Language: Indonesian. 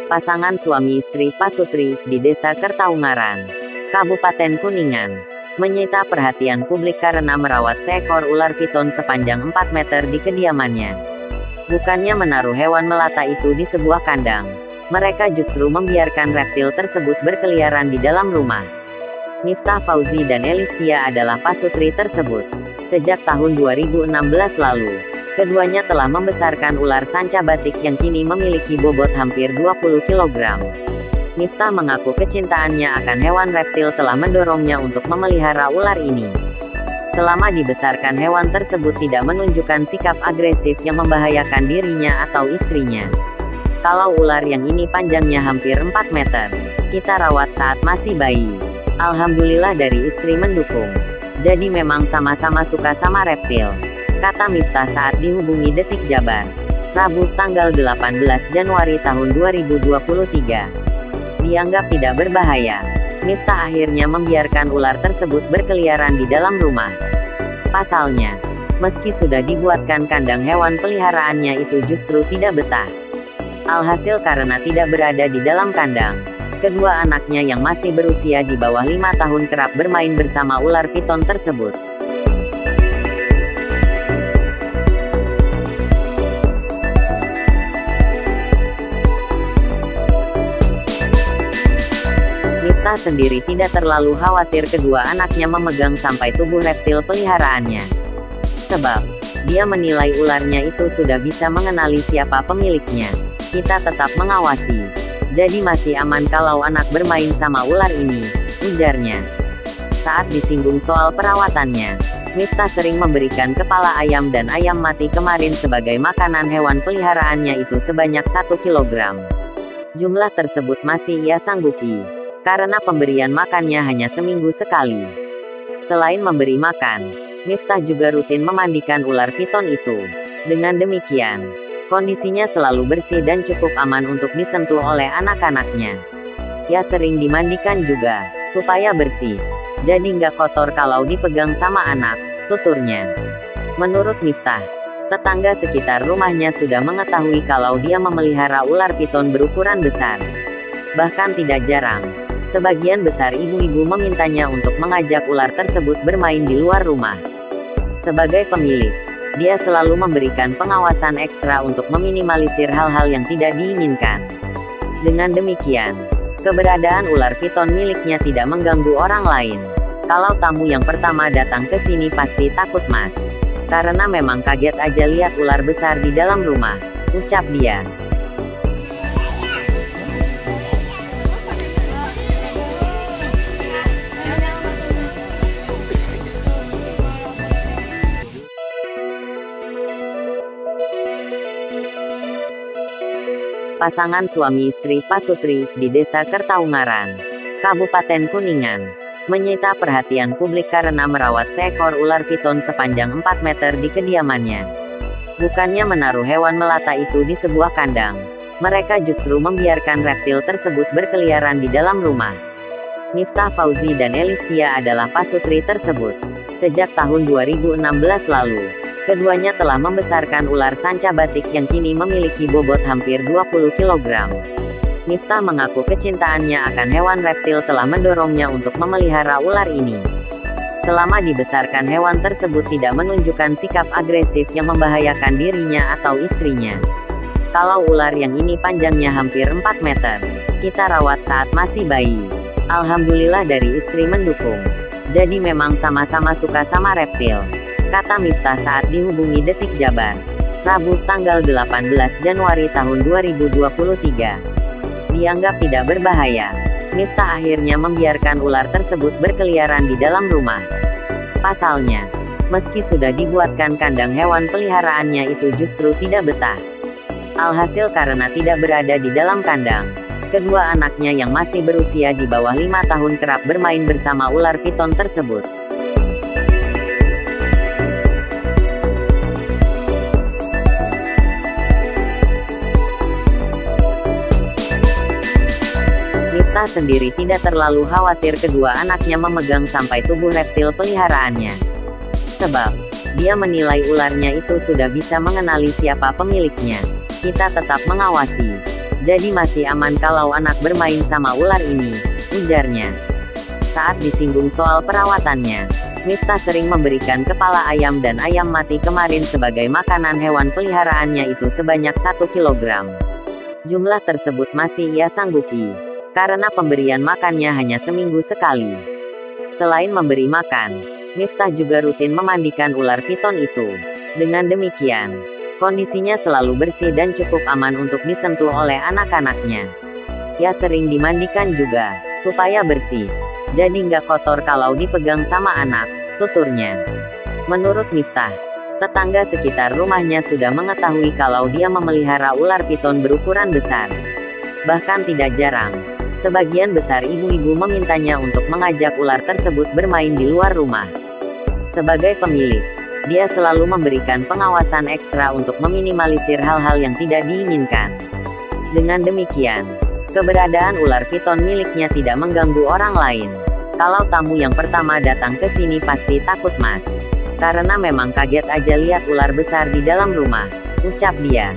Pasangan suami istri Pasutri di Desa Kertaungaran, Kabupaten Kuningan, menyita perhatian publik karena merawat seekor ular piton sepanjang 4 meter di kediamannya. Bukannya menaruh hewan melata itu di sebuah kandang, mereka justru membiarkan reptil tersebut berkeliaran di dalam rumah. Miftah Fauzi dan Elistia adalah pasutri tersebut. Sejak tahun 2016 lalu, keduanya telah membesarkan ular sanca batik yang kini memiliki bobot hampir 20 kg. Miftah mengaku kecintaannya akan hewan reptil telah mendorongnya untuk memelihara ular ini. Selama dibesarkan, hewan tersebut tidak menunjukkan sikap agresif yang membahayakan dirinya atau istrinya. Kalau ular yang ini panjangnya hampir 4 meter, kita rawat saat masih bayi. Alhamdulillah dari istri mendukung. Jadi memang sama-sama suka sama reptil, kata Miftah saat dihubungi Detik Jabar, Rabu tanggal 18 Januari tahun 2023. Dianggap tidak berbahaya, Miftah akhirnya membiarkan ular tersebut berkeliaran di dalam rumah. Pasalnya, meski sudah dibuatkan kandang, hewan peliharaannya itu justru tidak betah. Alhasil karena tidak berada di dalam kandang, kedua anaknya yang masih berusia di bawah 5 tahun kerap bermain bersama ular piton tersebut. Miftah sendiri tidak terlalu khawatir kedua anaknya memegang sampai tubuh reptil peliharaannya. Sebab, dia menilai ularnya itu sudah bisa mengenali siapa pemiliknya. Kita tetap mengawasi. Jadi masih aman kalau anak bermain sama ular ini, ujarnya. Saat disinggung soal perawatannya, Miftah sering memberikan kepala ayam dan ayam mati kemarin sebagai makanan hewan peliharaannya itu sebanyak 1 kg. Jumlah tersebut masih ia sanggupi, karena pemberian makannya hanya seminggu sekali. Selain memberi makan, Miftah juga rutin memandikan ular piton itu. Dengan demikian, kondisinya selalu bersih dan cukup aman untuk disentuh oleh anak-anaknya. Ya sering dimandikan juga, supaya bersih. Jadi nggak kotor kalau dipegang sama anak, tuturnya. Menurut Miftah, tetangga sekitar rumahnya sudah mengetahui kalau dia memelihara ular piton berukuran besar. Bahkan tidak jarang, sebagian besar ibu-ibu memintanya untuk mengajak ular tersebut bermain di luar rumah. Sebagai pemilik, dia selalu memberikan pengawasan ekstra untuk meminimalisir hal-hal yang tidak diinginkan. Dengan demikian, keberadaan ular piton miliknya tidak mengganggu orang lain. Kalau tamu yang pertama datang ke sini pasti takut mas. Karena memang kaget aja lihat ular besar di dalam rumah, ucap dia. Pasangan suami istri Pasutri di Desa Kertaungaran, Kabupaten Kuningan, menyita perhatian publik karena merawat seekor ular piton sepanjang 4 meter di kediamannya. Bukannya menaruh hewan melata itu di sebuah kandang, mereka justru membiarkan reptil tersebut berkeliaran di dalam rumah. Miftah Fauzi dan Elistia adalah pasutri tersebut. Sejak tahun 2016 lalu, keduanya telah membesarkan ular sanca batik yang kini memiliki bobot hampir 20 kg. Miftah mengaku kecintaannya akan hewan reptil telah mendorongnya untuk memelihara ular ini. Selama dibesarkan, hewan tersebut tidak menunjukkan sikap agresif yang membahayakan dirinya atau istrinya. Kalau ular yang ini panjangnya hampir 4 meter, kita rawat saat masih bayi. Alhamdulillah dari istri mendukung. Jadi memang sama-sama suka sama reptil, kata Miftah saat dihubungi Detik Jabar, Rabu tanggal 18 Januari tahun 2023. Dianggap tidak berbahaya, Miftah akhirnya membiarkan ular tersebut berkeliaran di dalam rumah. Pasalnya, meski sudah dibuatkan kandang, hewan peliharaannya itu justru tidak betah. Alhasil karena tidak berada di dalam kandang, kedua anaknya yang masih berusia di bawah 5 tahun kerap bermain bersama ular piton tersebut. Miftah sendiri tidak terlalu khawatir kedua anaknya memegang sampai tubuh reptil peliharaannya. Sebab, dia menilai ularnya itu sudah bisa mengenali siapa pemiliknya. Kita tetap mengawasi. Jadi masih aman kalau anak bermain sama ular ini, ujarnya. Saat disinggung soal perawatannya, Miftah sering memberikan kepala ayam dan ayam mati kemarin sebagai makanan hewan peliharaannya itu sebanyak 1 kilogram. Jumlah tersebut masih ia sanggupi, karena pemberian makannya hanya seminggu sekali. Selain memberi makan, Miftah juga rutin memandikan ular piton itu. Dengan demikian, kondisinya selalu bersih dan cukup aman untuk disentuh oleh anak-anaknya. Ia sering dimandikan juga, supaya bersih. Jadi nggak kotor kalau dipegang sama anak, tuturnya. Menurut Miftah, tetangga sekitar rumahnya sudah mengetahui kalau dia memelihara ular piton berukuran besar. Bahkan tidak jarang, sebagian besar ibu-ibu memintanya untuk mengajak ular tersebut bermain di luar rumah. Sebagai pemilik, dia selalu memberikan pengawasan ekstra untuk meminimalisir hal-hal yang tidak diinginkan. Dengan demikian, keberadaan ular piton miliknya tidak mengganggu orang lain. Kalau tamu yang pertama datang ke sini pasti takut mas. Karena memang kaget aja lihat ular besar di dalam rumah, ucap dia.